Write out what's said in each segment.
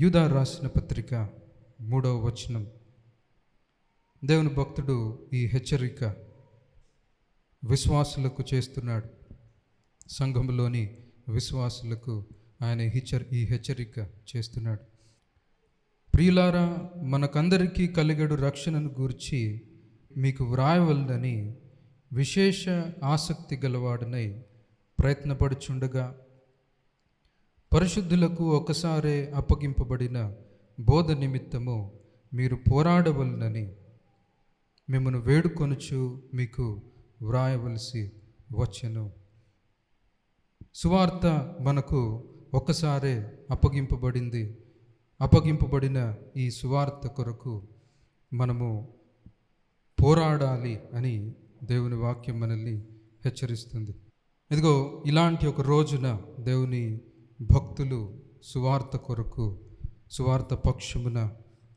యూదా రాసిన పత్రిక 3వ వచనం. దేవుని భక్తుడు ఈ హెచ్చరిక విశ్వాసులకు చేస్తున్నాడు. సంఘములోని విశ్వాసులకు ఆయన ఈ హెచ్చరిక చేస్తున్నాడు. ప్రియులారా, మనకందరికీ కలిగడు రక్షణను గూర్చి మీకు వ్రాయవలనని విశేష ఆసక్తి గలవాడనై ప్రయత్నపడుచుండగా, పరిశుద్ధులకు ఒకసారే అప్పగింపబడిన బోధ నిమిత్తము మీరు పోరాడవలనని మిమ్మను వేడుకొనుచు మీకు వ్రాయవలసి వచ్చెను. సువార్త మనకు ఒకసారే అప్పగింపబడిన ఈ సువార్త కొరకు మనము పోరాడాలి అని దేవుని వాక్యం మనల్ని హెచ్చరిస్తుంది. ఇదిగో ఇలాంటి ఒక రోజున దేవుని భక్తులు సువార్త కొరకు, సువార్త పక్షమున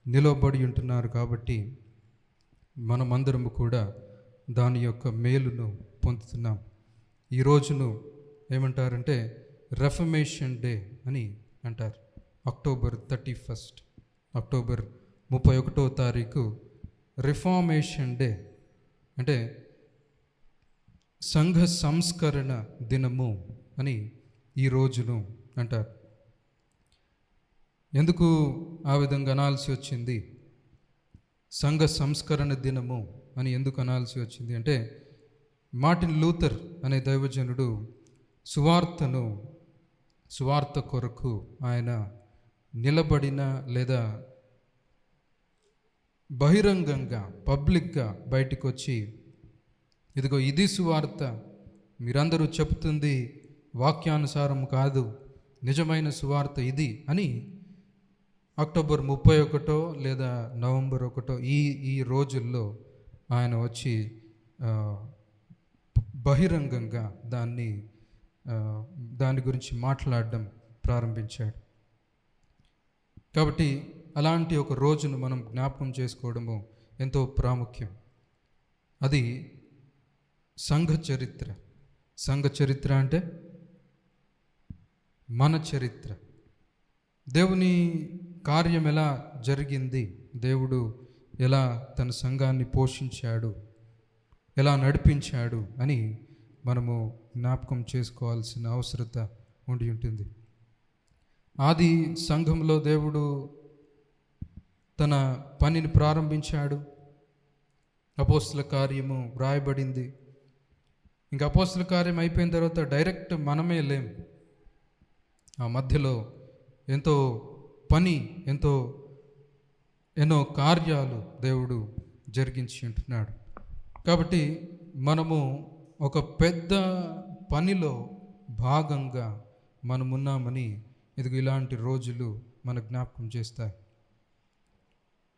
నిలబడి ఉంటున్నారు. కాబట్టి మనమందరము కూడా దాని యొక్క మేలును పొందుతున్నాం. ఈ రోజును ఏమంటారంటే రెఫర్మేషన్ డే అని అంటారు. అక్టోబర్ 31వ తారీఖు రిఫార్మేషన్ డే, అంటే సంఘ సంస్కరణ దినము అని ఈ రోజును అంటారు. ఎందుకు ఆ విధంగా అనాల్సి వచ్చింది? సంఘ సంస్కరణ దినము అని ఎందుకు అనాల్సి వచ్చింది అంటే, మార్టిన్ లూథర్ అనే దైవజనుడు సువార్త కొరకు ఆయన నిలబడిన లేదా బహిరంగంగా పబ్లిక్గా బయటకు వచ్చి, ఇదిగో ఇది సువార్త, మీరందరూ చెప్తుంది వాక్యానుసారం కాదు, నిజమైన సువార్త ఇది అని అక్టోబర్ 31 లేదా నవంబర్ 1 ఈ రోజుల్లో ఆయన వచ్చి బహిరంగంగా దాని గురించి మాట్లాడడం ప్రారంభించాడు. కాబట్టి అలాంటి ఒక రోజును మనం జ్ఞాపకం చేసుకోవడము ఎంతో ప్రాముఖ్యం. అది సంఘ చరిత్ర అంటే మన చరిత్ర. దేవుని కార్యం ఎలా జరిగింది, దేవుడు ఎలా తన సంఘాన్ని పోషించాడు, ఎలా నడిపించాడు అని మనము జ్ఞాపకం చేసుకోవాల్సిన అవసరత ఉండి ఉంటుంది. ఆది సంఘంలో దేవుడు తన పనిని ప్రారంభించాడు. అపోస్తల కార్యము వ్రాయబడింది. ఇంకా అపోస్తల కార్యం అయిపోయిన తర్వాత డైరెక్ట్ మనమే లేం. ఆ మధ్యలో ఎంతో పని, ఎన్నో కార్యాలు దేవుడు జరిగించి ఉంటున్నాడు. కాబట్టి మనము ఒక పెద్ద పనిలో భాగంగా మనమున్నామని ఇదిగో ఇలాంటి రోజులు మన జ్ఞాపకం చేస్తాయి.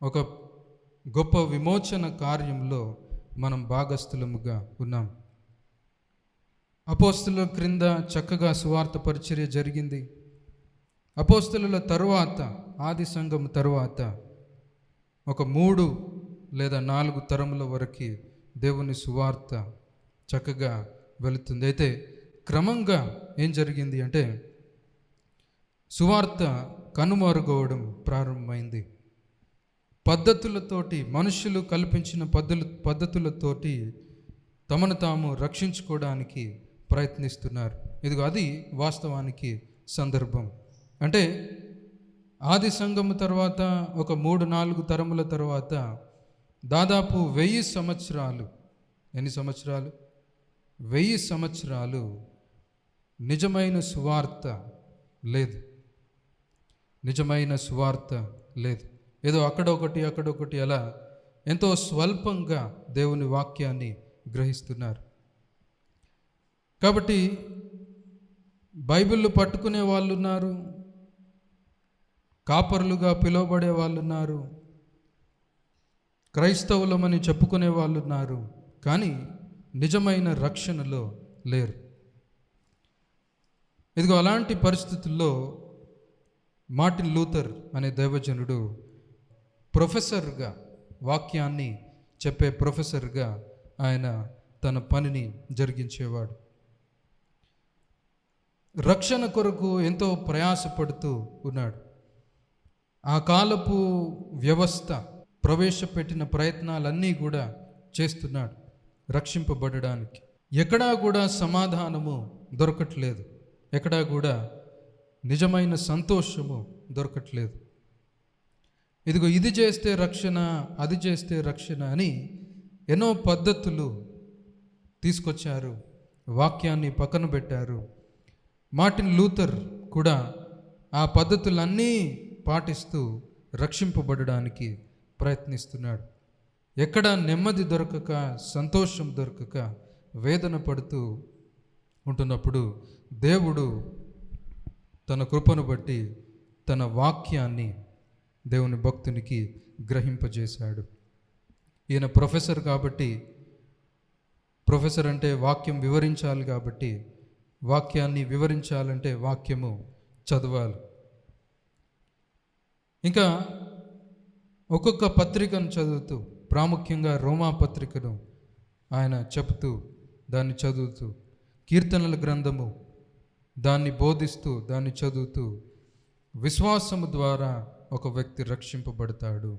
ఒక గొప్ప విమోచన కార్యంలో మనం భాగస్థులముగా ఉన్నాం. అపోస్తలుల క్రింద చక్కగా సువార్త పరిచర్య జరిగింది. అపోస్తలుల తరువాత, ఆది సంఘం తరువాత ఒక 3 లేదా 4 తరముల వరకు దేవుని సువార్త చక్కగా వెళుతుంది. అయితే క్రమంగా ఏం జరిగింది అంటే, సువార్త కనుమరుగవడం ప్రారంభమైంది. పద్ధతులతోటి, మనుషులు కల్పించిన పద్ధతులతోటి తమను తాము రక్షించుకోవడానికి ప్రయత్నిస్తున్నారు. ఇదిగో అది వాస్తవానికి సందర్భం. అంటే ఆది సంఘము తర్వాత ఒక 3-4 తరముల తర్వాత దాదాపు 1000 సంవత్సరాలు, ఎన్ని సంవత్సరాలు? 1000 సంవత్సరాలు నిజమైన సువార్త లేదు. ఏదో అక్కడొకటి అలా ఎంతో స్వల్పంగా దేవుని వాక్యాన్ని గ్రహిస్తున్నారు. కాబట్టి బైబిల్ పట్టుకునే వాళ్ళు ఉన్నారు, కాపరులుగా పిలువబడే వాళ్ళు ఉన్నారు, క్రైస్తవులమని చెప్పుకునే వాళ్ళు ఉన్నారు, కానీ నిజమైన రక్షణలో లేరు. ఇదిగో అలాంటి పరిస్థితుల్లో మార్టిన్ లూథర్ అనే దైవజనుడు ప్రొఫెసర్గా, వాక్యాన్ని చెప్పే ప్రొఫెసర్గా ఆయన తన పనిని జరిగించేవాడు. రక్షణ కొరకు ఎంతో ప్రయాసపడుతూ ఉన్నాడు. ఆ కాలపు వ్యవస్థ ప్రవేశపెట్టిన ప్రయత్నాలన్నీ కూడా చేస్తున్నాడు రక్షింపబడడానికి. ఎక్కడా కూడా సమాధానము దొరకట్లేదు, ఎక్కడా కూడా నిజమైన సంతోషము దొరకట్లేదు. ఇదిగో ఇది చేస్తే రక్షణ, అది చేస్తే రక్షణ అని ఎన్నో పద్ధతులు తీసుకొచ్చారు, వాక్యాన్ని పక్కన పెట్టారు. మార్టిన్ లూథర్ కూడా ఆ పద్ధతులన్నీ పాటిస్తూ రక్షింపబడడానికి ప్రయత్నిస్తున్నాడు. ఎక్కడ నెమ్మది దొరకక, సంతోషం దొరకక వేదన పడుతూ ఉంటున్నప్పుడు దేవుడు తన కృపను బట్టి తన వాక్యాన్ని దేవుని భక్తునికి గ్రహింపజేశాడు. ఈయన ప్రొఫెసర్ కాబట్టి, ప్రొఫెసర్ అంటే వాక్యం వివరించాలి కాబట్టి, వాక్యాన్ని వివరించాలంటే వాక్యము చదవాలి. ఇంకా ఒక్కొక్క పత్రికను చదువుతూ, ప్రాముఖ్యంగా రోమా పత్రికను ఆయన చెబుతూ, దాన్ని చదువుతూ, కీర్తనల గ్రంథము దాన్ని బోధిస్తూ, దాన్ని చదువుతూ, విశ్వాసము ద్వారా ఒక వ్యక్తి రక్షింపబడతాడు.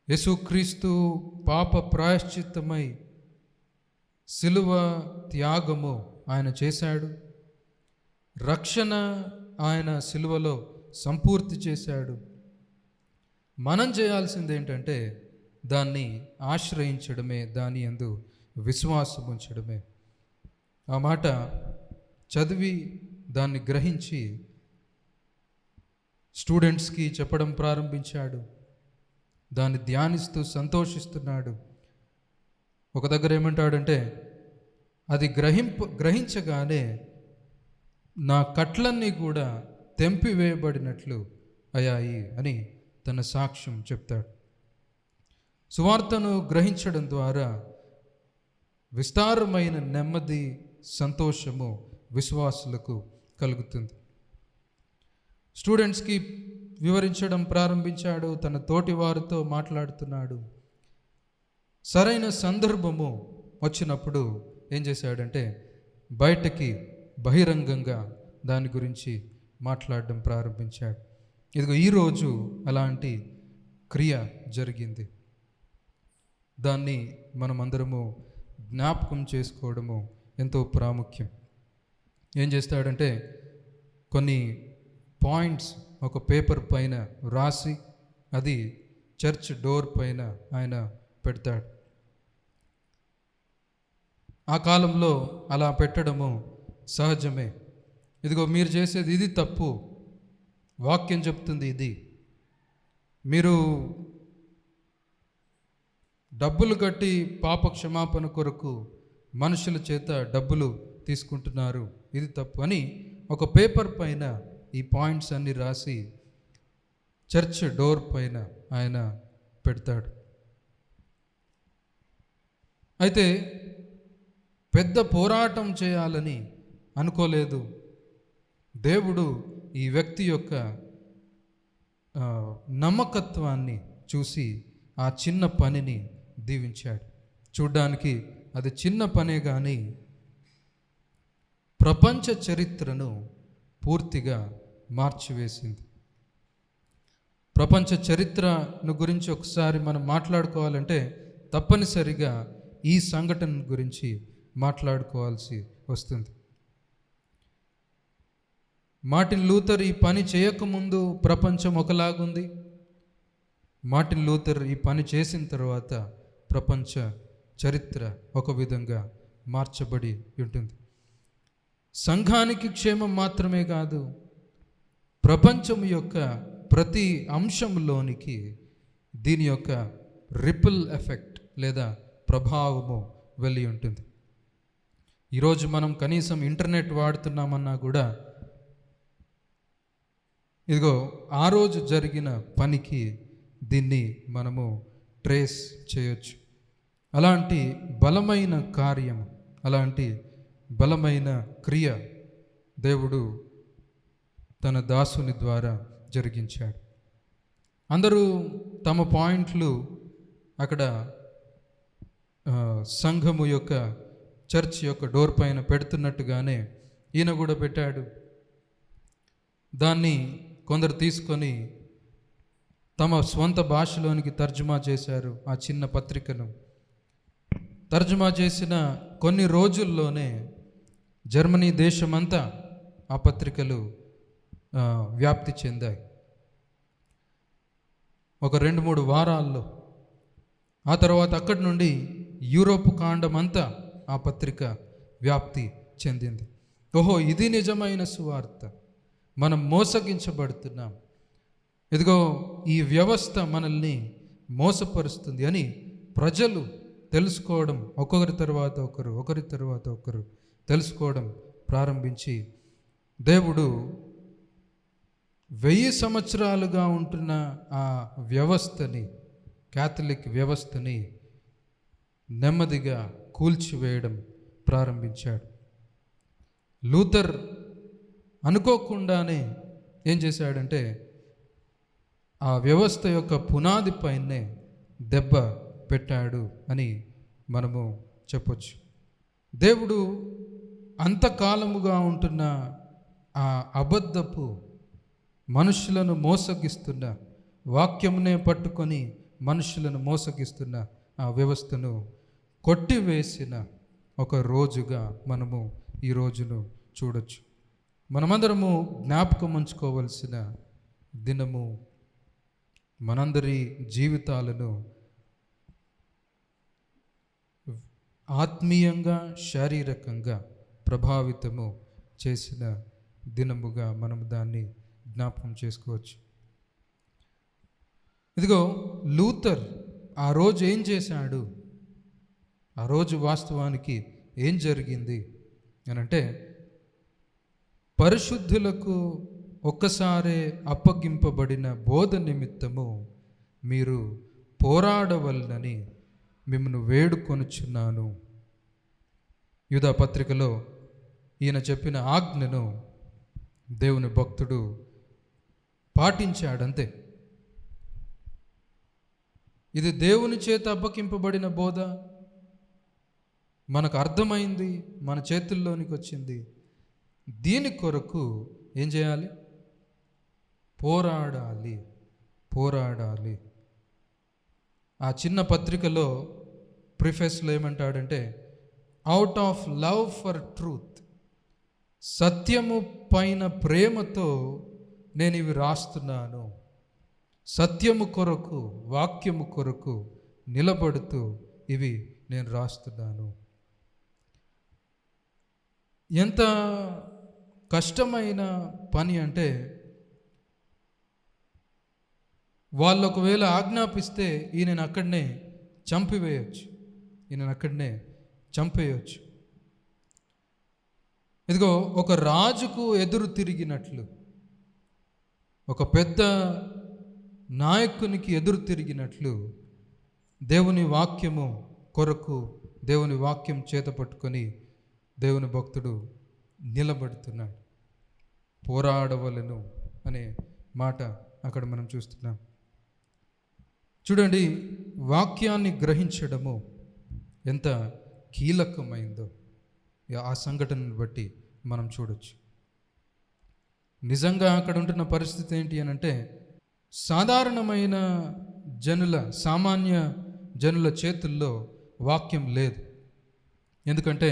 యేసుక్రీస్తు పాప ప్రాయశ్చిత్తమై సిలువ త్యాగము ఆయన చేశాడు. రక్షణ ఆయన సిలువలో సంపూర్తి చేశాడు. మనం చేయాల్సింది ఏంటంటే దాన్ని ఆశ్రయించడమే, దాని యందు విశ్వాసం ఉంచడమే. ఆ మాట చదివి దాన్ని గ్రహించి స్టూడెంట్స్కి చెప్పడం ప్రారంభించాడు. దాన్ని ధ్యానిస్తూ సంతోషిస్తున్నాడు. ఒక దగ్గర ఏమంటాడంటే, అది గ్రహించగానే నా కట్లన్నీ కూడా తెంపివేయబడినట్లు అయ్యాయి అని తన సాక్ష్యం చెప్తాడు. సువార్తను గ్రహించడం ద్వారా విస్తారమైన నెమ్మది, సంతోషము విశ్వాసులకు కలుగుతుంది. స్టూడెంట్స్కి వివరించడం ప్రారంభించాడు, తన తోటి వారితో మాట్లాడుతున్నాడు. సరైన సందర్భము వచ్చినప్పుడు ఏం చేశాడంటే బయటకి బహిరంగంగా దాని గురించి మాట్లాడడం ప్రారంభించాడు. ఇదిగో ఈరోజు అలాంటి క్రియ జరిగింది. దాన్ని మనం అందరము జ్ఞాపకం చేసుకోవడము ఎంతో ప్రాముఖ్యం. ఏం చేస్తాడంటే కొన్ని పాయింట్స్ ఒక పేపర్ పైన రాసి అది చర్చ్ డోర్ పైన ఆయన పెడతాడు. ఆ కాలంలో అలా పెట్టడము సహజమే. ఇదిగో మీరు చేసేది ఇది తప్పు, వాక్యం చెప్తుంది ఇది, మీరు డబ్బులు కట్టి పాప క్షమాపణ కొరకు మనుషుల చేత డబ్బులు తీసుకుంటున్నారు, ఇది తప్పు అని ఒక పేపర్ పైన ఈ పాయింట్స్ అన్ని రాసి చర్చ్ డోర్ పైన ఆయన పెడతాడు. అయితే పెద్ద పోరాటం చేయాలని అనుకోలేదు. దేవుడు ఈ వ్యక్తి యొక్క నమ్మకత్వాన్ని చూసి ఆ చిన్న పనిని దీవించాడు. చూడ్డానికి అది చిన్న పనే కానీ ప్రపంచ చరిత్రను పూర్తిగా మార్చివేసింది. ప్రపంచ చరిత్రను గురించి ఒకసారి మనం మాట్లాడుకోవాలంటే తప్పనిసరిగా ఈ సంఘటన గురించి మాట్లాడుకోవాల్సి వస్తుంది. మార్టిన్ లూథర్ ఈ పని చేయకముందు ప్రపంచం ఒకలాగుంది. మార్టిన్ లూథర్ ఈ పని చేసిన తర్వాత ప్రపంచ చరిత్ర ఒక విధంగా మార్చబడి ఉంటుంది. సంఘానికి క్షేమం మాత్రమే కాదు, ప్రపంచం యొక్క ప్రతి అంశంలోనికి దీని యొక్క రిపుల్ ఎఫెక్ట్ లేదా ప్రభావము వెళ్ళి ఉంటుంది. ఈరోజు మనం కనీసం ఇంటర్నెట్ వాడుతున్నామన్నా కూడా ఇదిగో ఆ రోజు జరిగిన పనికి దీన్ని మనము ట్రేస్ చేయొచ్చు. అలాంటి బలమైన కార్యం, అలాంటి బలమైన క్రియ దేవుడు తన దాసుని ద్వారా జరిగించాడు. అందరూ తమ పాయింట్లు అక్కడ సంఘము యొక్క చర్చ్ యొక్క డోర్ పైన పెడుతున్నట్టుగానే ఈయన కూడా పెట్టాడు. దాన్ని కొందరు తీసుకొని తమ స్వంత భాషలోనికి తర్జుమా చేశారు ఆ చిన్న పత్రికను. తర్జుమా చేసిన కొన్ని రోజుల్లోనే జర్మనీ దేశమంతా ఆ పత్రికలు వ్యాప్తి చెందాయి. ఒక 2-3 వారాల్లో. ఆ తర్వాత అక్కడి నుండి యూరోప్ ఖండం అంతా ఆ పత్రిక వ్యాప్తి చెందింది. ఓహో, ఇది నిజమైన సువార్త, మనం మోసగించబడుతున్నాం, ఇదిగో ఈ వ్యవస్థ మనల్ని మోసపరుస్తుంది అని ప్రజలు తెలుసుకోవడం, ఒకరి తర్వాత ఒకరు తెలుసుకోవడం ప్రారంభించి, దేవుడు 1000 సంవత్సరాలుగా ఉంటున్న ఆ వ్యవస్థని, క్యాథలిక్ వ్యవస్థని నెమ్మదిగా కూల్చివేయడం ప్రారంభించాడు. లూథర్ అనుకోకుండానే ఏం చేశాడంటే ఆ వ్యవస్థ యొక్క పునాది పైనే దెబ్బ పెట్టాడు అని మనము చెప్పొచ్చు. దేవుడు అంతకాలముగా ఉంటున్న ఆ అబద్ధపు మనుషులను మోసగిస్తున్న, వాక్యమునే పట్టుకొని మనుషులను మోసగిస్తున్న ఆ వ్యవస్థను కొట్టివేసిన ఒక రోజుగా మనము ఈ రోజును చూడొచ్చు. మనమందరము జ్ఞాపకం ఉంచుకోవలసిన దినము, మనందరి జీవితాలను ఆత్మీయంగా, శారీరకంగా ప్రభావితము చేసిన దినముగా మనము దాన్ని జ్ఞాపకం చేసుకోవచ్చు. ఇదిగో లూథర్ ఆ రోజు ఏం చేశాడు, ఆ రోజు వాస్తవానికి ఏం జరిగింది అని అంటే, పరిశుద్ధులకు ఒక్కసారే అప్పగింపబడిన బోధ నిమిత్తము మీరు పోరాడవలనని మిమ్మల్ని వేడుకొనుచున్నాను. యూదా పత్రికలో ఈయన చెప్పిన ఆజ్ఞను దేవుని భక్తుడు పాటించాడంతే. ఇది దేవుని చేత అప్పగింపబడిన బోధ, మనకు అర్థమైంది, మన చేతుల్లోనికి వచ్చింది. దీని కొరకు ఏం చేయాలి? పోరాడాలి. ఆ చిన్న పత్రికలో ప్రిఫెస్లో ఏమంటాడంటే, out of love for truth, సత్యము పైన ప్రేమతో నేను ఇవి రాస్తున్నాను. సత్యము కొరకు, వాక్యము కొరకు నిలబడుతూ ఇవి నేను రాస్తున్నాను. ఎంత కష్టమైన పని అంటే, వాళ్ళు ఒకవేళ ఆజ్ఞాపిస్తే ఈయనను అక్కడనే చంపేయచ్చు. ఇదిగో ఒక రాజుకు ఎదురు తిరిగినట్లు, ఒక పెద్ద నాయకునికి ఎదురు తిరిగినట్లు దేవుని వాక్యము కొరకు, దేవుని వాక్యం చేత పట్టుకొని దేవుని భక్తుడు నిలబడుతున్నాడు. పోరాడవలను అనే మాట అక్కడ మనం చూస్తున్నాం. చూడండి, వాక్యాన్ని గ్రహించడము ఎంత కీలకమైందో ఆ సంఘటనను బట్టి మనం చూడొచ్చు. నిజంగా అక్కడ ఉంటున్న పరిస్థితి ఏంటి అని అంటే, సాధారణమైన సామాన్య జనుల చేతుల్లో వాక్యం లేదు. ఎందుకంటే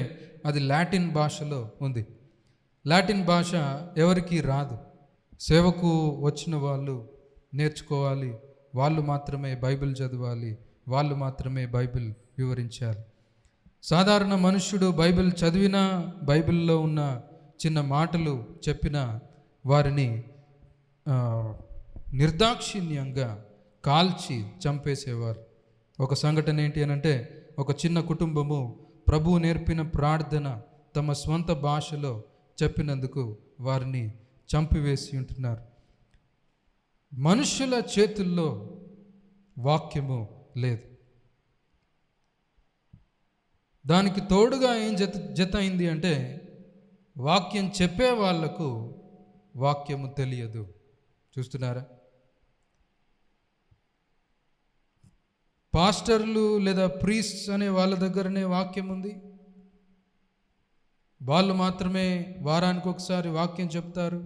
అది లాటిన్ భాషలో ఉంది. లాటిన్ భాష ఎవరికీ రాదు. సేవకు వచ్చిన వాళ్ళు నేర్చుకోవాలి, వాళ్ళు మాత్రమే బైబిల్ చదవాలి, వాళ్ళు మాత్రమే బైబిల్ వివరించాలి. సాధారణ మనుష్యుడు బైబిల్ చదివినా, బైబిల్లో ఉన్న చిన్న మాటలు చెప్పినా వారిని నిర్దాక్షిణ్యంగా కాల్చి చంపేసేవారు. ఒక సంఘటన ఏంటి అని అంటే, ఒక చిన్న కుటుంబము ప్రభువు నేర్పిన ప్రార్థన తమ స్వంత భాషలో చెప్పినందుకు వారిని చంపివేసి ఉంటున్నారు. మనుషుల చేతుల్లో వాక్యము లేదు. దానికి తోడుగా ఏం జత అయింది అంటే, వాక్యం చెప్పే వాళ్లకు వాక్యము తెలియదు. చూస్తున్నారా? పాస్టర్లు లేదా ప్రీస్ట్స్ అనే వాళ్ళ దగ్గరనే వాక్యం ఉంది. వాళ్ళు మాత్రమే వారానికి ఒకసారి వాక్యం చెప్తారు.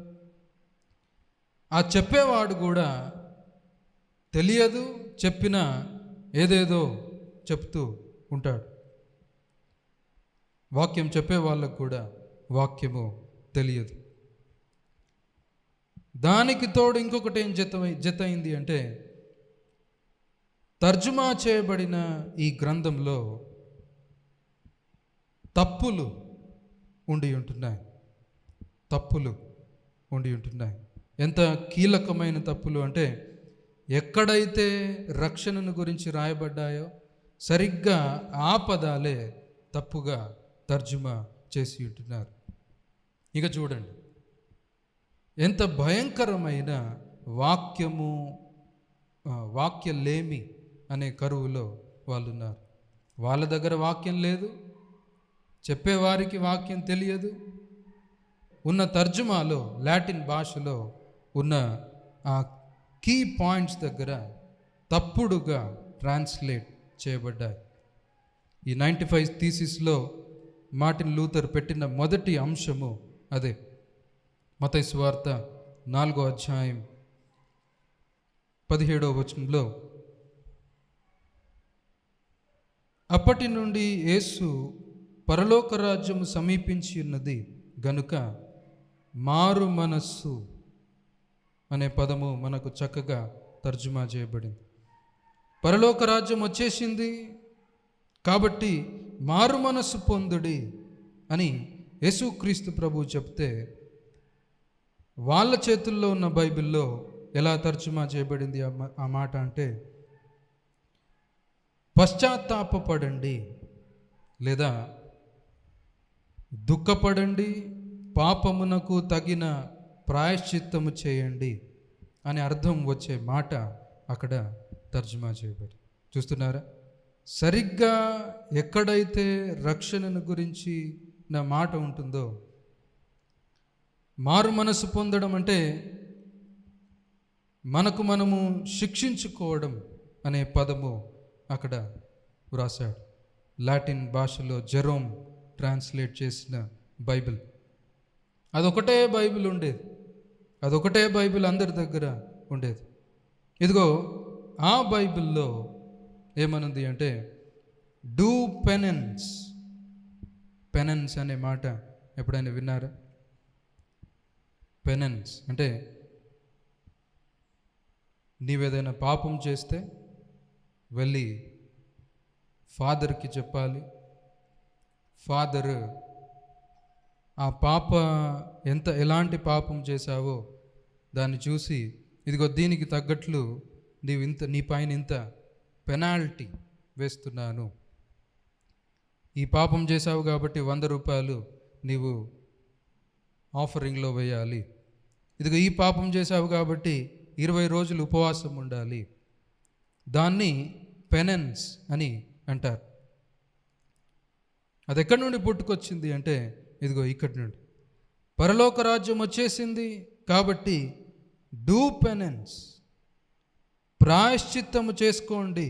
ఆ చెప్పేవాడు కూడా తెలియదు, చెప్పినా ఏదేదో చెప్తూ ఉంటాడు. వాక్యం చెప్పే వాళ్ళకు కూడా వాక్యము తెలియదు. దానికి తోడు ఇంకొకటి ఏం జత అయింది అంటే, తర్జుమా చేయబడిన ఈ గ్రంథంలో తప్పులు ఉండి ఉంటున్నాయి. ఎంత కీలకమైన తప్పులు అంటే, ఎక్కడైతే రక్షణను గురించి రాయబడ్డాయో సరిగ్గా ఆ పదాలే తప్పుగా తర్జుమా చేసి ఉంటున్నారు. ఇక చూడండి, ఎంత భయంకరమైన వాక్యలేమి అనే కరువులో వాళ్ళు ఉన్నారు. వాళ్ళ దగ్గర వాక్యం లేదు, చెప్పేవారికి వాక్యం తెలియదు. ఉన్న తర్జుమాలో, లాటిన్ భాషలో ఉన్న ఆ కీ పాయింట్స్ దగ్గర తప్పుడుగా ట్రాన్స్లేట్ చేయబడ్డాయి. ఈ 95 థీసిస్లో మార్టిన్ లూథర్ పెట్టిన మొదటి అంశము అదే. మత్తయి సువార్త 4వ అధ్యాయం 17వ వచనంలో, అప్పటి నుండి యేసు పరలోక రాజ్యము సమీపించి ఉన్నది గనుక మారు మనస్సు అనే పదము మనకు చక్కగా తర్జుమా చేయబడింది. పరలోక రాజ్యం వచ్చేసింది కాబట్టి మారు మనస్సు పొందుడి అని యేసుక్రీస్తు ప్రభువు చెప్తే, వాళ్ళ చేతుల్లో ఉన్న బైబిల్లో ఎలా తర్జుమా చేయబడింది ఆ మాట అంటే, పశ్చాత్తాపపడండి లేదా దుఃఖపడండి, పాపమునకు తగిన ప్రాయశ్చిత్తము చేయండి అని అర్థం వచ్చే మాట అక్కడ తర్జుమా చేయబడి. చూస్తున్నారా, సరిగ్గా ఎక్కడైతే రక్షణను గురించి నా మాట ఉంటుందో, మారు మనసు పొందడం అంటే మనకు మనము శిక్షించుకోవడం అనే పదము అక్కడ వ్రాసాడు. లాటిన్ భాషలో జెరోమ్ ట్రాన్స్లేట్ చేసిన బైబిల్. అదొకటే బైబిల్ ఉండేది, అదొకటే బైబిల్ అందరి దగ్గర ఉండేది. ఇదిగో ఆ బైబిల్లో ఏమనుంది అంటే, డూ పెనెన్స్. పెనెన్స్ అనే మాట ఎప్పుడైనా విన్నారా? పెనెన్స్ అంటే నీవేదైనా పాపం చేస్తే వెళ్ళి ఫాదర్కి చెప్పాలి. ఫాదర్ ఆ ఎలాంటి పాపం చేశావో దాన్ని చూసి, ఇదిగో దీనికి తగ్గట్లు నీ పైన ఇంత పెనాల్టీ వేస్తున్నాను, ఈ పాపం చేశావు కాబట్టి 100 రూపాయలు నీవు ఆఫరింగ్లో వేయాలి, ఇదిగో ఈ పాపం చేశావు కాబట్టి 20 రోజులు ఉపవాసం ఉండాలి. దాన్ని పెనెన్స్ అని అంటారు. అది ఎక్కడి నుండి పుట్టుకొచ్చింది అంటే, ఇదిగో ఇక్కడి నుండి. పరలోక రాజ్యం వచ్చేసింది కాబట్టి డూ పెనెన్స్, ప్రాయశ్చిత్తము చేసుకోండి,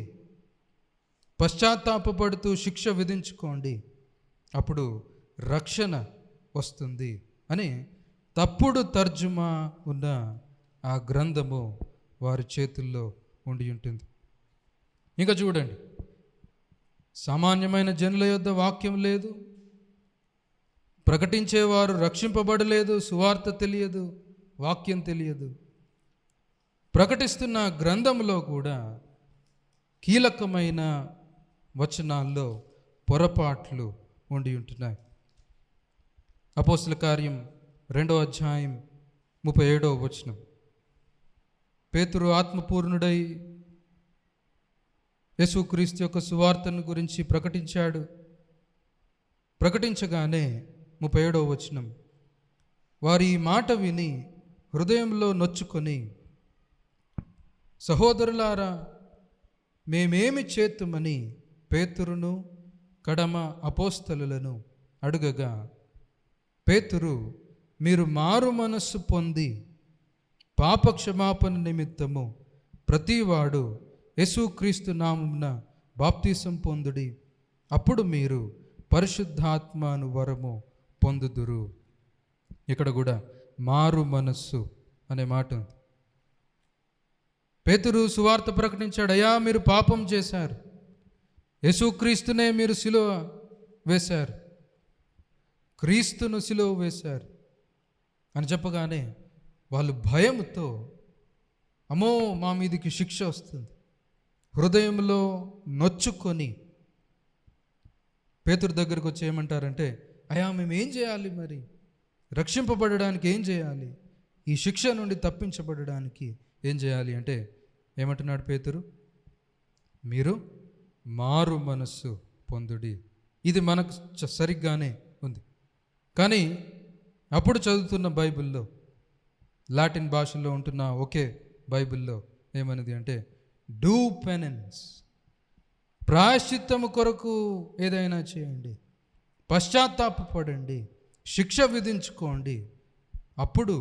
పశ్చాత్తాపపడుతూ శిక్ష విధించుకోండి, అప్పుడు రక్షణ వస్తుంది అని తప్పుడు తర్జుమా ఉన్న ఆ గ్రంథము వారి చేతుల్లో ఉండి ఉంటుంది. ఇంకా చూడండి, సామాన్యమైన జనుల యొద్ద వాక్యం లేదు, ప్రకటించేవారు రక్షింపబడలేదు, సువార్త తెలియదు, వాక్యం తెలియదు. ప్రకటిస్తున్న గ్రంథంలో కూడా కీలకమైన వచనాల్లో పొరపాట్లు ఉండి ఉంటున్నాయి. అపోస్తల కార్యం 2వ అధ్యాయం 37వ వచనం, పేతురు ఆత్మపూర్ణుడై యేసుక్రీస్తు యొక్క సువార్తను గురించి ప్రకటించాడు. ప్రకటించగానే 37వ వచనం, వారి ఈ మాట విని హృదయంలో నొచ్చుకొని, సహోదరులారా మేమేమి చేతుమని పేతురును కడమ అపోస్తలులను అడుగగా, పేతురు, మీరు మారు మనస్సు పొంది పాపక్షమాపణ నిమిత్తము ప్రతివాడు యేసుక్రీస్తు నామమున బాప్తిసం పొందుడి, అప్పుడు మీరు పరిశుద్ధాత్మను వరము పొందుదురు. ఇక్కడ కూడా మారు మనస్సు అనే మాట ఉంది. పేతురు సువార్త ప్రకటించాడు, అయ్యా మీరు పాపం చేశారు, యేసుక్రీస్తునే మీరు సిలువ వేశారు, క్రీస్తును సిలువ వేశారు అని చెప్పగానే వాళ్ళు భయంతో, అమ్మో మా మీదికి శిక్ష వస్తుంది, హృదయంలో నొచ్చుకొని పేతురు దగ్గరకు వచ్చి ఏమంటారంటే, అయ్యా మేము ఏం చేయాలి, మరి రక్షింపబడడానికి ఏం చేయాలి, ఈ శిక్ష నుండి తప్పించబడడానికి ఏం చేయాలి అంటే ఏమంటున్నాడు పేతురు? మీరు మారు మనస్సు పొందుడి. ఇది మనకు సరిగ్గానే ఉంది. కానీ అప్పుడు చదువుతున్న బైబిల్లో, లాటిన్ భాషలో ఉంటున్న ఒకే బైబిల్లో ఏమన్నది అంటే, డూ పెనెన్స్, ప్రాయశ్చిత్తము కొరకు ఏదైనా చేయండి, పశ్చాత్తాపపడండి, శిక్ష విధించుకోండి, అప్పుడు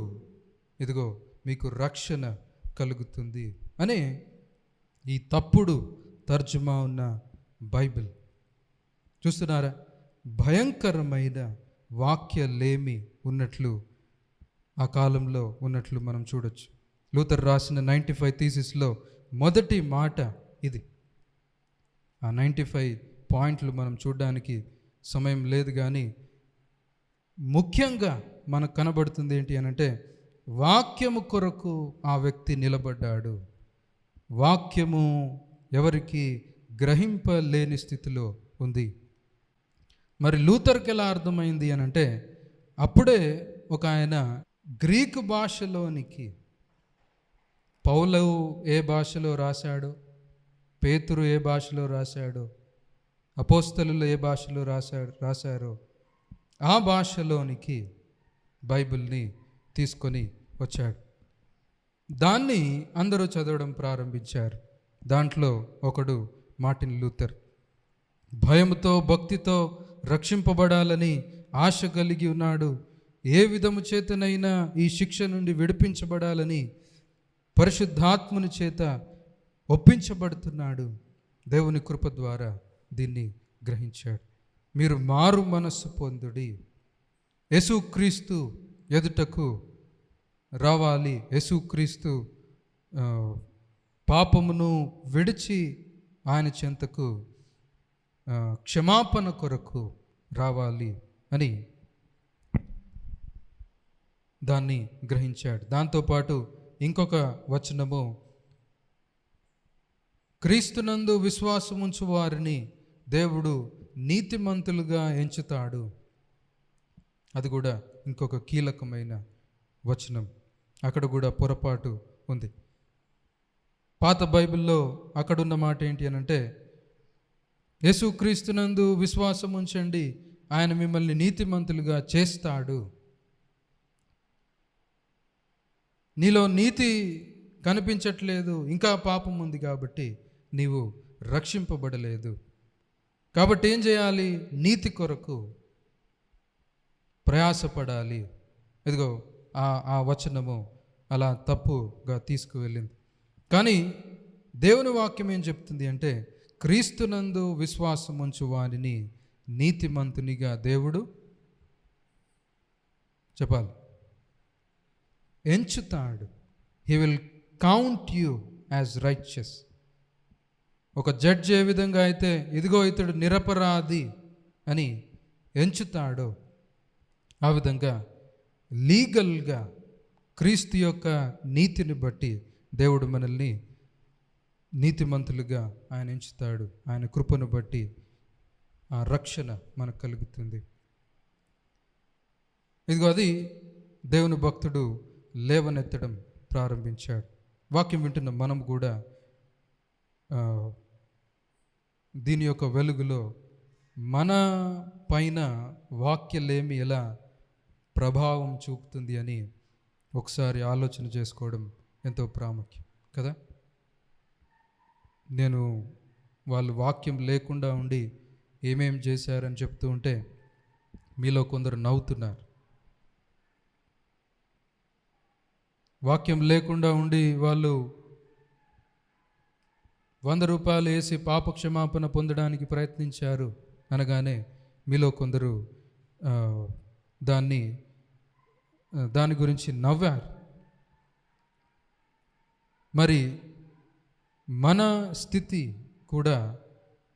ఇదిగో మీకు రక్షణ కలుగుతుంది అని ఈ తప్పుడు తర్జుమా ఉన్న బైబిల్. చూస్తున్నారా? భయంకరమైన వాక్యలేమి ఉన్నట్లు ఆ కాలంలో ఉన్నట్లు మనం చూడొచ్చు. లూథర్ రాసిన 95 థీసిస్లో మొదటి మాట ఇది. ఆ 95 పాయింట్లు మనం చూడడానికి సమయం లేదు, కానీ ముఖ్యంగా మనకు కనబడుతుంది ఏంటి అనంటే, వాక్యము కొరకు ఆ వ్యక్తి నిలబడ్డాడు. వాక్యము ఎవరికి గ్రహింపలేని స్థితిలో ఉంది. మరి లూథర్కి ఎలా అర్థమైంది అనంటే, అప్పుడే ఒక ఆయన గ్రీకు భాషలోనికి, పౌలు ఏ భాషలో రాశాడో, పేతురు ఏ భాషలో రాశాడో, అపోస్తలులు ఏ భాషలో రాశారో ఆ భాషలోనికి బైబిల్ని తీసుకొని వచ్చాడు. దాన్ని అందరూ చదవడం ప్రారంభించారు. దాంట్లో ఒకడు మార్టిన్ లూథర్. భయముతో భక్తితో రక్షింపబడాలని ఆశ కలిగి ఉన్నాడు. ఏ విధము చేతనైనా ఈ శిక్ష నుండి విడిపించబడాలని పరిశుద్ధాత్మని చేత ఒప్పించబడుతున్నాడు. దేవుని కృప ద్వారా దీన్ని గ్రహించాడు. మీరు మారు మనస్సు పొందుడి, యేసుక్రీస్తు ఎదుటకు రావాలి, యేసుక్రీస్తు పాపమును విడిచి ఆయన చెంతకు క్షమాపణ కొరకు రావాలి అని దాన్ని గ్రహించాడు. దాంతోపాటు ఇంకొక వచనము, క్రీస్తునందు విశ్వాసముంచు వారిని దేవుడు నీతిమంతులుగా ఎంచుతాడు. అది కూడా ఇంకొక కీలకమైన వచనం. అక్కడ కూడా పొరపాటు ఉంది. పాత బైబిల్లో అక్కడున్న మాట ఏంటి అనంటే, యేసుక్రీస్తునందు విశ్వాసం ఉంచండి, ఆయన మిమ్మల్ని నీతిమంతులుగా చేస్తాడు. నీలో నీతి కనిపించట్లేదు, ఇంకా పాపం ఉంది కాబట్టి నీవు రక్షింపబడలేదు. కాబట్టి ఏం చేయాలి? నీతి కొరకు ప్రయాసపడాలి. ఇదిగో ఆ వచనము అలా తప్పుగా తీసుకువెళ్ళింది. కానీ దేవుని వాక్యం ఏం చెప్తుంది అంటే, క్రీస్తునందు విశ్వాసం ఉంచు వారిని నీతిమంతునిగా దేవుడు చెప్పాలి ఎంచుతాడు. He will count you as righteous. ఒక జడ్జి ఏ విధంగా అయితే ఇదిగో ఇతడు నిరపరాధి అని ఎంచుతాడో, ఆ విధంగా లీగల్గా క్రీస్తు యొక్క నీతిని బట్టి దేవుడు మనల్ని నీతిమంతులుగా ఆయన ఎంచుతాడు. ఆయన కృపను బట్టి ఆ రక్షణ మనకు కలుగుతుంది. ఇదిగో అది దేవుని భక్తుడు లేవనెత్తడం ప్రారంభించాడు. వాక్యం వింటున్న మనం కూడా దీని యొక్క వెలుగులో మన పైన వాక్యలేమి ఎలా ప్రభావం చూపుతుంది అని ఒకసారి ఆలోచన చేసుకోవడం ఎంతో ప్రాముఖ్యం కదా. నేను వాళ్ళు వాక్యం లేకుండా ఉండి ఏమేం చేశారని చెప్తూ ఉంటే మీలో కొందరు నవ్వుతున్నారు. వాక్యం లేకుండా ఉండి వాళ్ళు 100 రూపాయలు వేసి పాప క్షమాపణ పొందడానికి ప్రయత్నించారు అనగానే మీలో కొందరు దాని గురించి నవ్వారు. మరి మన స్థితి కూడా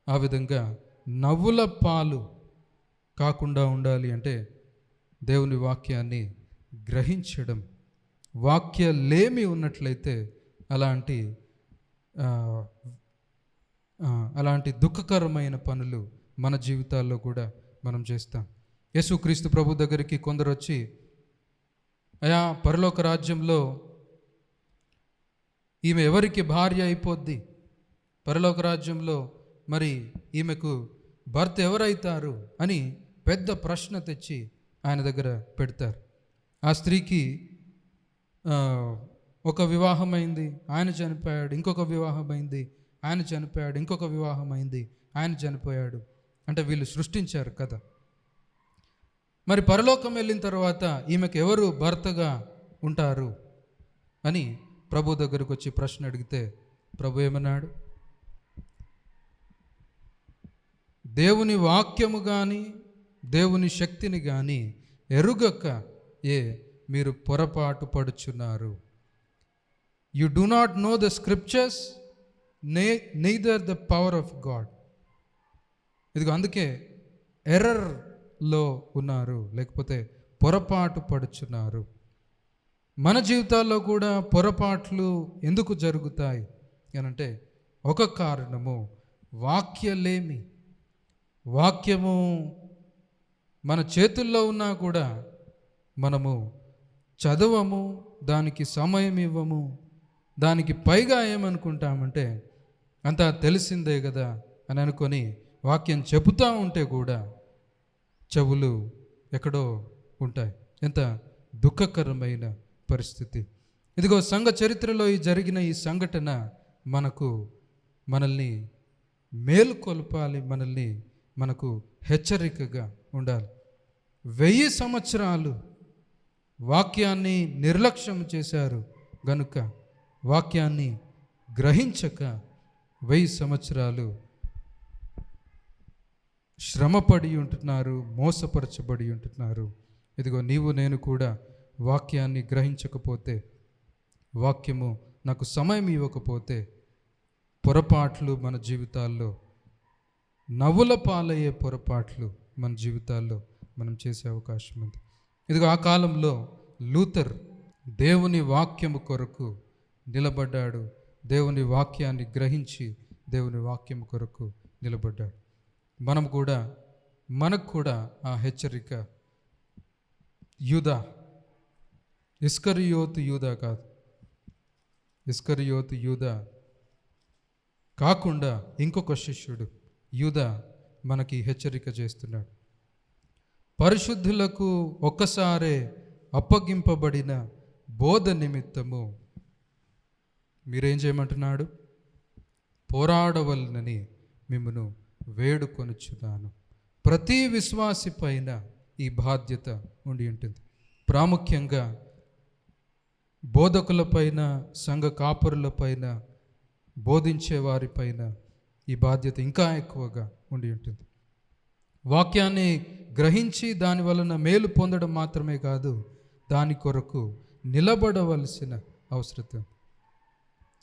ఆ విధంగా నవ్వుల పాలు కాకుండా ఉండాలి అంటే దేవుని వాక్యాన్ని గ్రహించడం. వాక్యలేమి ఉన్నట్లయితే అలాంటి దుఃఖకరమైన పనులు మన జీవితాల్లో కూడా మనం చేస్తాం. యేసుక్రీస్తు ప్రభు దగ్గరికి కొందరు వచ్చి, అయా, పరలోక రాజ్యంలో ఈమె ఎవరికి భార్య అయిపోద్ది? పరలోక రాజ్యంలో మరి ఈమెకు భర్త ఎవరైతారు అని పెద్ద ప్రశ్న తెచ్చి ఆయన దగ్గర పెడతారు. ఆ స్త్రీకి ఒక వివాహమైంది, ఆయన చనిపోయాడు. ఇంకొక వివాహమైంది, ఆయన చనిపోయాడు. ఇంకొక వివాహమైంది, ఆయన చనిపోయాడు. అంటే వీళ్ళు సృష్టించారు కదా. మరి పరలోకం వెళ్ళిన తర్వాత ఈమెకు ఎవరు భర్తగా ఉంటారు అని ప్రభు దగ్గరకు వచ్చి ప్రశ్న అడిగితే ప్రభు ఏమన్నాడు? దేవుని వాక్యము కానీ దేవుని శక్తిని కానీ ఎరుగక మీరు పొరపాటు పడుచున్నారు. You do not know the scriptures, neither the power of God. ఇదిగో అందుకే ఎర్రర్లో ఉన్నారు, లేకపోతే పొరపాటు పడుచున్నారు. మన జీవితాల్లో కూడా పొరపాట్లు ఎందుకు జరుగుతాయి అనంటే ఒక కారణము వాక్యలేమి. వాక్యము మన చేతుల్లో ఉన్నా కూడా మనము చదవము, దానికి సమయం ఇవ్వము. దానికి పైగా ఏమనుకుంటామంటే అంతా తెలిసిందే కదా అని అనుకొని వాక్యం చెబుతూ ఉంటే కూడా చెవులు ఎక్కడో ఉంటాయి. ఎంత దుఃఖకరమైన పరిస్థితి. ఇదిగో సంఘ చరిత్రలో జరిగిన ఈ సంఘటన మనల్ని మేలుకొల్పాలి, మనకు హెచ్చరికగా ఉండాలి. 1000 సంవత్సరాలు వాక్యాన్ని నిర్లక్ష్యం చేశారు గనుక, వాక్యాన్ని గ్రహించక 1000 సంవత్సరాలు శ్రమపడి ఉంటున్నారు, మోసపరచబడి ఉంటున్నారు. ఇదిగో నీవు నేను కూడా వాక్యాన్ని గ్రహించకపోతే, వాక్యము నాకు సమయం ఇవ్వకపోతే పొరపాట్లు మన జీవితాల్లో, నవ్వుల పాలయ్యే పొరపాట్లు మన జీవితాల్లో మనం చేసే అవకాశం ఉంది. ఇదిగో ఆ కాలంలో లూథర్ దేవుని వాక్యము కొరకు నిలబడ్డాడు. దేవుని వాక్యాన్ని గ్రహించి దేవుని వాక్యము కొరకు నిలబడ్డాడు. మనకు కూడా ఆ హెచ్చరిక. యూదా, ఇస్కరియోతు యూదా కాదు, ఇస్కరియోతు యూదా కాకుండా ఇంకొక శిష్యుడు యూదా మనకి హెచ్చరిక చేస్తున్నాడు. పరిశుద్ధులకు ఒక్కసారే అప్పగింపబడిన బోధ నిమిత్తము మీరేం చేయమంటున్నాడు? పోరాడవలనని మిమ్మును వేడుకొనుచున్నాను. ప్రతి విశ్వాసి పైన ఈ బాధ్యత ఉండి ఉంటుంది. ప్రాముఖ్యంగా బోధకులపైన, సంఘ కాపరులపైన, బోధించే వారిపైన ఈ బాధ్యత ఇంకా ఎక్కువగా ఉండి ఉంటుంది. వాక్యాన్ని గ్రహించి దాని వలన మేలు పొందడం మాత్రమే కాదు, దాని కొరకు నిలబడవలసిన అవసరం.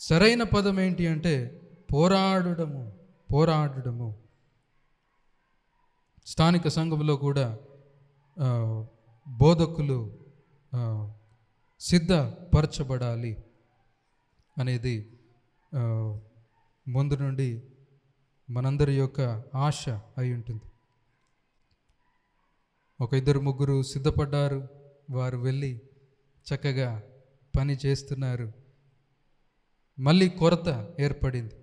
సరైన పదం ఏంటి అంటే పోరాడడము. స్థానిక సంఘంలో కూడా బోధకులు సిద్ధపరచబడాలి అనేది ముందు నుండి మనందరి యొక్క ఆశ అయి ఉంటుంది. ఒక 2-3 సిద్ధపడ్డారు, వారు వెళ్ళి చక్కగా పని చేస్తున్నారు. మళ్ళీ కొరత ఏర్పడింది.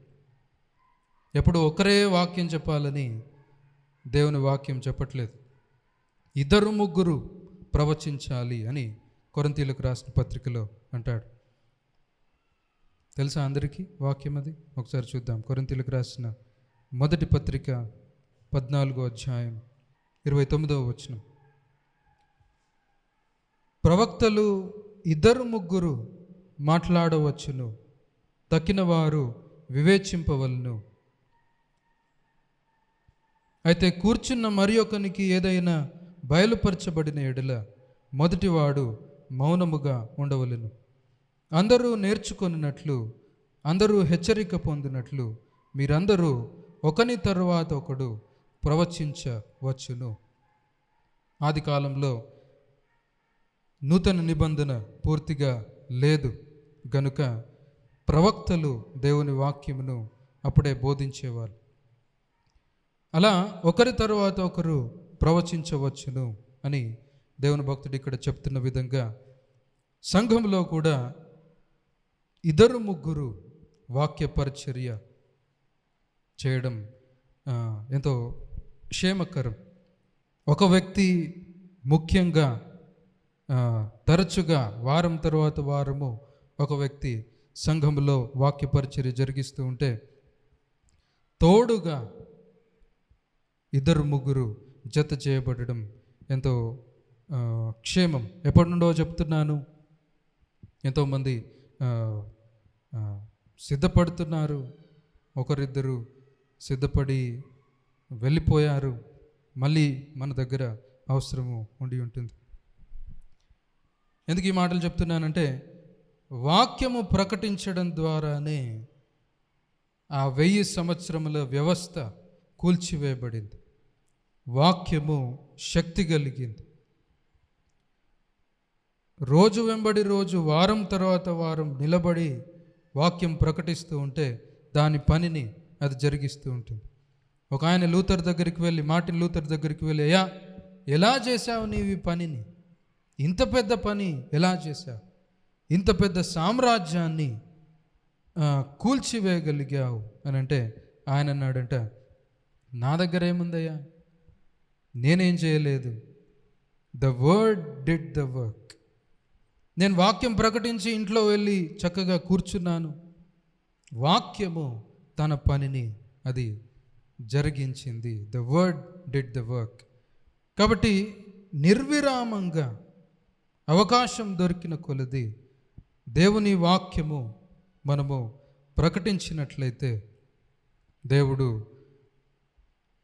ఎప్పుడు ఒకరే వాక్యం చెప్పాలని దేవుని వాక్యం చెప్పట్లేదు. 2-3 ప్రవచించాలి అని కొరింథీయులకు రాసిన పత్రికలో అంటాడు. తెలుసా అందరికీ వాక్యం అది? ఒకసారి చూద్దాం. కొరింథీయులకు రాసిన మొదటి పత్రిక 14వ అధ్యాయం 29వ వచనం. ప్రవక్తలు 2-3 మాట్లాడవచ్చును, తక్కిన వారు వివేచింపవలను. అయితే కూర్చున్న మరి ఒకనికి ఏదైనా బయలుపరచబడిన ఎడల మొదటివాడు మౌనముగా ఉండవలెను. అందరూ నేర్చుకొనినట్లు అందరూ హెచ్చరిక పొందినట్లు మీరందరూ ఒకని తరువాత ఒకడు ప్రవచించవచ్చును. ఆది కాలంలో నూతన నిబంధన పూర్తిగా లేదు గనుక ప్రవక్తలు దేవుని వాక్యమును అప్పుడే బోధించేవారు. అలా ఒకరి తరువాత ఒకరు ప్రవచించవచ్చును అని దేవుని భక్తుడు ఇక్కడ చెప్తున్న విధంగా సంఘంలో కూడా 2-3 వాక్య పరిచర్య చేయడం ఎంతో క్షేమకరం. ఒక వ్యక్తి ముఖ్యంగా తరచుగా వారం తర్వాత వారము ఒక వ్యక్తి సంఘంలో వాక్య పరిచర్య జరిగిస్తూ ఉంటే తోడుగా 2-3 జత చేయబడడం ఎంతో క్షేమం. ఎప్పటి నుండో చెప్తున్నాను, ఎంతోమంది సిద్ధపడుతున్నారు, ఒకరిద్దరు సిద్ధపడి వెళ్ళిపోయారు, మళ్ళీ మన దగ్గర అవసరము ఉండి ఉంటుంది. ఎందుకు ఈ మాటలు చెప్తున్నానంటే వాక్యము ప్రకటించడం ద్వారానే ఆ 1000 సంవత్సరముల వ్యవస్థ కూల్చివేయబడింది. వాక్యము శక్తి కలిగింది. రోజు వెంబడి రోజు, వారం తర్వాత వారం నిలబడి వాక్యం ప్రకటిస్తూ ఉంటే దాని పనిని అది జరిగిస్తూ ఉంటుంది. ఒక ఆయన లూథర్ దగ్గరికి వెళ్ళి, మార్టిన్ లూథర్ దగ్గరికి వెళ్ళి, అయ్యా ఎలా చేశావు నీవు ఈ పనిని? ఇంత పెద్ద పని ఎలా చేశావు? ఇంత పెద్ద సామ్రాజ్యాన్ని కూల్చివేయగలిగావు అని అంటే ఆయన అన్నాడంట, నా దగ్గర ఏముందయ్యా, నేనేం చేయలేదు. The word did the work. నేను వాక్యం ప్రకటించి ఇంట్లో వెళ్ళి చక్కగా కూర్చున్నాను. వాక్యము తన పనిని అది జరిగించింది. The word did the work. కాబట్టి నిర్విరామంగా అవకాశం దొరికిన కొలది దేవుని వాక్యము మనము ప్రకటించినట్లయితే దేవుడు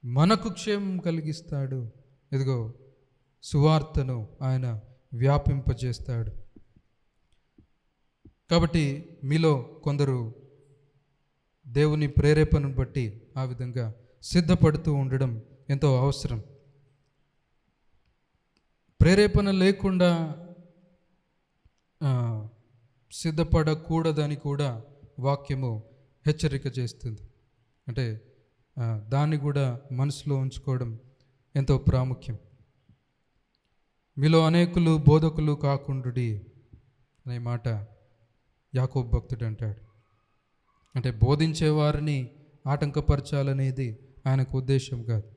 మనకు క్షేమం కలిగిస్తాడు. ఇదిగో సువార్తను ఆయన వ్యాపింపజేస్తాడు. కాబట్టి మీలో కొందరు దేవుని ప్రేరేపణను బట్టి ఆ విధంగా సిద్ధపడుతూ ఉండడం ఎంతో అవసరం. ప్రేరేపణ లేకుండా సిద్ధపడకూడదని కూడా వాక్యము హెచ్చరిక చేస్తుంది. అంటే దాన్ని కూడా మనసులో ఉంచుకోవడం ఎంతో ప్రాముఖ్యం. మీలో అనేకులు బోధకులు కాకుండుడి అనే మాట యాకోబు భక్తుడు అంటాడు. అంటే బోధించేవారిని ఆటంకపరచాలనేది ఆయనకు ఉద్దేశం కాదు.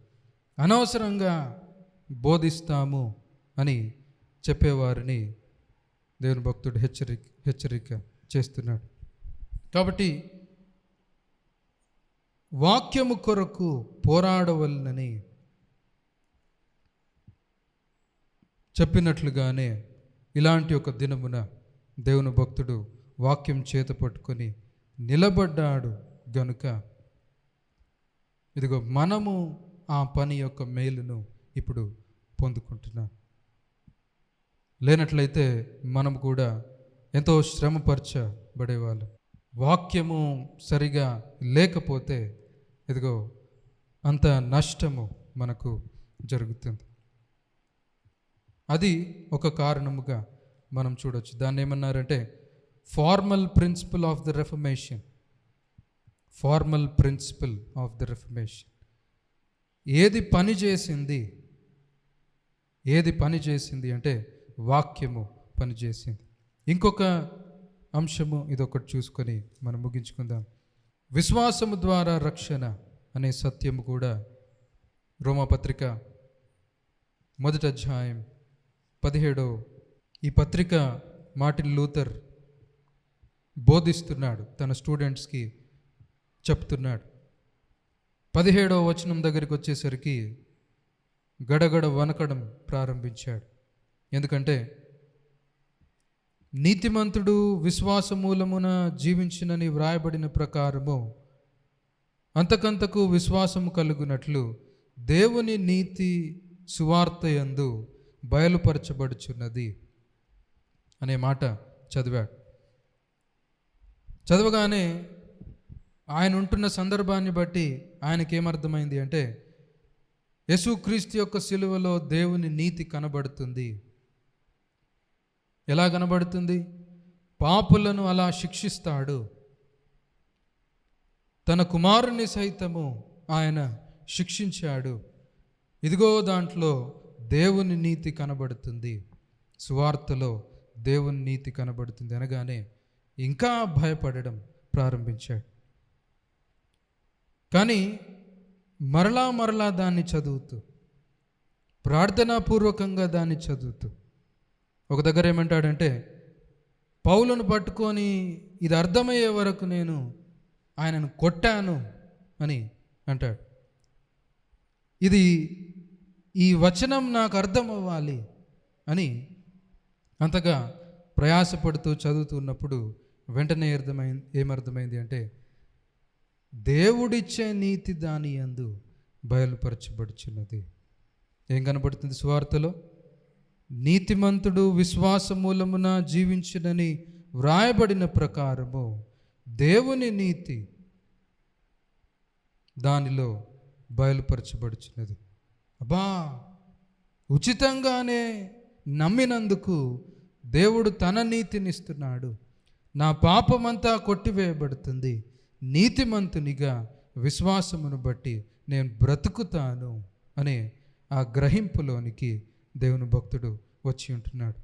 అనవసరంగా బోధిస్తాము అని చెప్పేవారిని దేవుని భక్తుడు హెచ్చరిక చేస్తున్నాడు. కాబట్టి వాక్యము కొరకు పోరాడవలనని చెప్పినట్లుగానే ఇలాంటి ఒక దినమున దేవుని భక్తుడు వాక్యం చేత పట్టుకొని నిలబడ్డాడు గనుక ఇదిగో మనము ఆ పని యొక్క మేలును ఇప్పుడు పొందుకుంటున్నాం. లేనట్లయితే మనం కూడా ఎంతో శ్రమపరచబడేవాళ్ళం. వాక్యము సరిగా లేకపోతే ఇదిగో అంత నష్టము మనకు జరుగుతుంది. అది ఒక కారణముగా మనం చూడవచ్చు. దాన్ని ఏమన్నారంటే formal principle of the reformation. Formal principle of the reformation. ఏది పని చేసింది అంటే వాక్యము పనిచేసింది. ఇంకొక అంశము ఇదొకటి చూసుకొని మనం ముగించుకుందాం. విశ్వాసము ద్వారా రక్షణ అనే సత్యము కూడా రోమాపత్రిక 1వ అధ్యాయం 17 ఈ పత్రిక మార్టిన్ లూథర్ బోధిస్తున్నాడు, తన స్టూడెంట్స్కి చెప్తున్నాడు. 17వ వచనం దగ్గరికి వచ్చేసరికి గడగడ వనకడం ప్రారంభించాడు. ఎందుకంటే నీతిమంతుడు విశ్వాస మూలమున జీవించినని వ్రాయబడిన ప్రకారము అంతకంతకు విశ్వాసము కలుగునట్లు దేవుని నీతి సువార్త యందు బయలుపరచబడుచున్నది అనే మాట చదివాడు. చదవగానే ఆయన ఉంటున్న సందర్భాన్ని బట్టి ఆయనకి ఏమర్థమైంది అంటే, యేసుక్రీస్తు యొక్క సిలువలో దేవుని నీతి కనబడుతుంది. ఎలా కనబడుతుంది? పాపులను అలా శిక్షిస్తాడు, తన కుమారుని సైతము ఆయన శిక్షించాడు. ఇదిగో దాంట్లో దేవుని నీతి కనబడుతుంది, సువార్తలో దేవుని నీతి కనబడుతుంది అనగానే ఇంకా భయపడడం ప్రారంభించాడు. కానీ మరలా దాన్ని చదువుతూ, ప్రార్థనాపూర్వకంగా దాన్ని చదువుతూ ఒక దగ్గర ఏమంటాడంటే, పౌలును పట్టుకొని ఇది అర్థమయ్యే వరకు నేను ఆయనను కొట్టాను అని అంటాడు. ఈ వచనం నాకు అర్థం అవ్వాలి అని అంతగా ప్రయాసపడుతూ చదువుతున్నప్పుడు వెంటనే ఏమర్థమైంది అంటే, దేవుడిచ్చే నీతి దాని యందు బయలుపరచబడుచున్నది. ఏం కనబడుతుంది సువార్తలో? నీతిమంతుడు విశ్వాస మూలమున జీవించునని వ్రాయబడిన ప్రకారము దేవుని నీతి దానిలో బయలుపరచబడుచున్నది. అబ్బా, ఉచితంగానే నమ్మినందుకు దేవుడు తన నీతినిస్తున్నాడు, నా పాపమంతా కొట్టివేయబడుతుంది, నీతిమంతునిగా విశ్వాసమును బట్టి నేను బ్రతుకుతాను అనే ఆ గ్రహింపులోనికి దేవుని భక్తుడు వచ్చి ఉంటున్నాడు.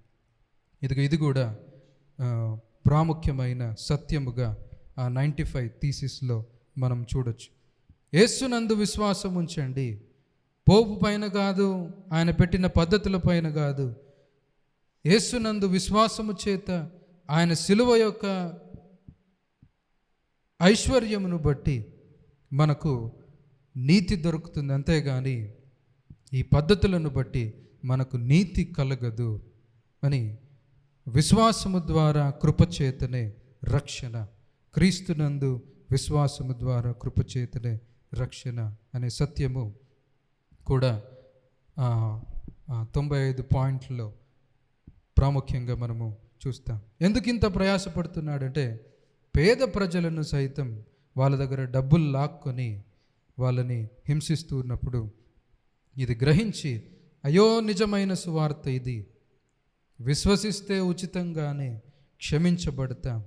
ఇది కూడా ప్రాముఖ్యమైన సత్యముగా ఆ 95 థీసిస్లో మనం చూడొచ్చు. యేసునందు విశ్వాసం ఉంచండి, పోపు పైన కాదు, ఆయన పెట్టిన పద్ధతుల పైన కాదు, యేసునందు విశ్వాసము చేత ఆయన సిలువ యొక్క ఐశ్వర్యమును బట్టి మనకు నీతి దొరుకుతుంది, అంతేగాని ఈ పద్ధతులను బట్టి మనకు నీతి కలగదు అని విశ్వాసము ద్వారా కృపచేతనే రక్షణ, క్రీస్తునందు విశ్వాసము ద్వారా కృపచేతనే రక్షణ అనే సత్యము కూడా 95 పాయింట్లలో ప్రాముఖ్యంగా మనము చూస్తాం. ఎందుకు ఇంత ప్రయాసపడుతున్నాడంటే, పేద ప్రజలను సైతం వాళ్ళ దగ్గర డబ్బులు లాక్కొని వాళ్ళని హింసిస్తూ ఉన్నప్పుడు ఇది గ్రహించి, అయ్యో నిజమైన సువార్త ఇది, విశ్వసిస్తే ఉచితంగానే క్షమించబడతాం,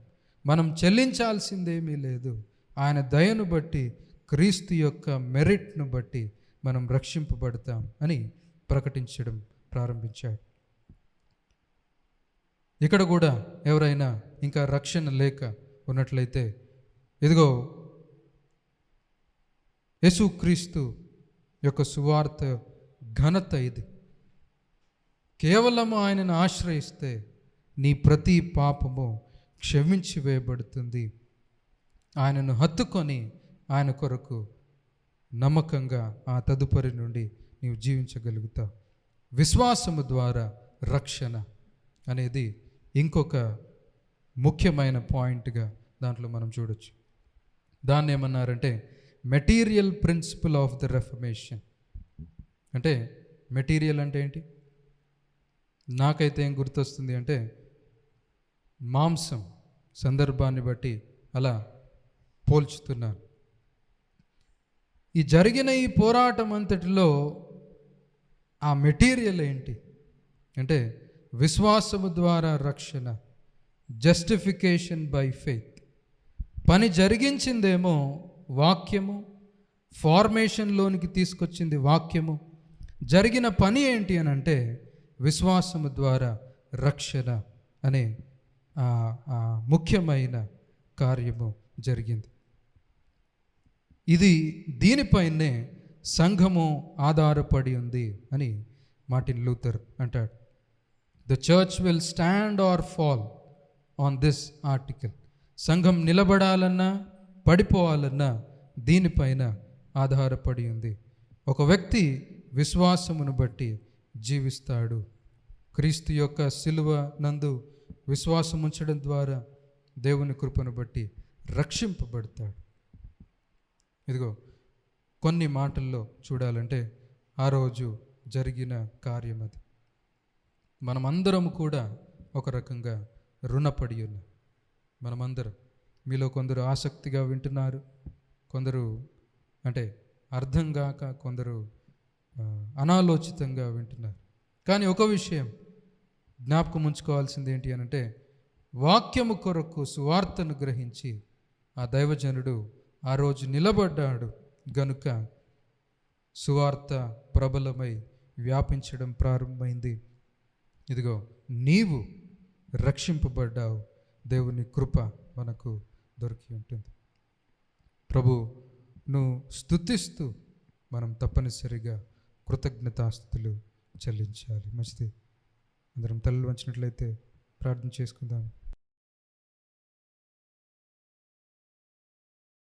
మనం చెల్లించాల్సిందేమీ లేదు, ఆయన దయను బట్టి క్రీస్తు యొక్క మెరిట్ను బట్టి మనం రక్షింపబడతాం అని ప్రకటించడం ప్రారంభించాడు. ఇక్కడ కూడా ఎవరైనా ఇంకా రక్షణ లేక ఉన్నట్లయితే, ఇదిగో యేసుక్రీస్తు యొక్క సువార్త ఘనత ఇది. కేవలము ఆయనను ఆశ్రయిస్తే నీ ప్రతి పాపము క్షమించి వేయబడుతుంది. ఆయనను హత్తుకొని ఆయన కొరకు నమ్మకంగా ఆ తదుపరి నుండి నీవు జీవించగలుగుతావు. విశ్వాసము ద్వారా రక్షణ అనేది ఇంకొక ముఖ్యమైన పాయింట్గా దాంట్లో మనం చూడొచ్చు. దాన్ని ఏమన్నారంటే material principal of the reformation. అంటే మెటీరియల్ అంటే ఏంటి? నాకైతే ఏం గుర్తొస్తుంది అంటే, మాంసం సందర్భాన్ని బట్టి అలా పోల్చుతున్నాను. ఈ జరిగిన ఈ పోరాటం అంతటిలో ఆ మెటీరియల్ ఏంటి అంటే, విశ్వాసము ద్వారా రక్షణ, జస్టిఫికేషన్ బై ఫెయిత్. పని జరిగించిందేమో వాక్యము, ఫార్మేషన్లోనికి తీసుకొచ్చింది వాక్యము. జరిగిన పని ఏంటి అని అంటే, విశ్వాసము ద్వారా రక్షణ అనే ముఖ్యమైన కార్యము జరిగింది. దీనిపైనే సంఘము ఆధారపడి ఉంది అని మార్టిన్ లూథర్ అంటాడు. The church will stand or fall on this article. సంఘం నిలబడాలన్నా పడిపోవాలన్నా దీనిపైన ఆధారపడి ఉంది. ఒక వ్యక్తి విశ్వాసమును బట్టి జీవిస్తాడు. క్రీస్తు యొక్క సిలువ నందు విశ్వాసం ఉంచడం ద్వారా దేవుని కృపను బట్టి రక్షింపబడతాడు. ఇదిగో కొన్ని మాటల్లో చూడాలంటే ఆ రోజు జరిగిన కార్యం అది. మనమందరం కూడా ఒక రకంగా రుణపడి ఉన్నాం. మనమందరం, మీలో కొందరు ఆసక్తిగా వింటున్నారు, కొందరు అంటే అర్థం కాక, కొందరు అనాలోచితంగా వింటున్నారు. కానీ ఒక విషయం జ్ఞాపకం ఉంచుకోవాల్సింది ఏంటి అని అంటే, వాక్యము కొరకు సువార్తను గ్రహించి ఆ దైవజనుడు ఆ రోజు నిలబడ్డాడు గనుక సువార్త ప్రబలమై వ్యాపించడం ప్రారంభమైంది. ఇదిగో నీవు రక్షింపబడ్డావు. దేవుని కృప మనకు దొరికి ఉంటుంది. ప్రభును స్తుతిస్తూ మనం తప్పనిసరిగా కృతజ్ఞతాస్తుతులు చెల్లించాలి. మంచిది. అందరం తలలు వంచినట్లయితే ప్రార్థన చేసుకుందాం.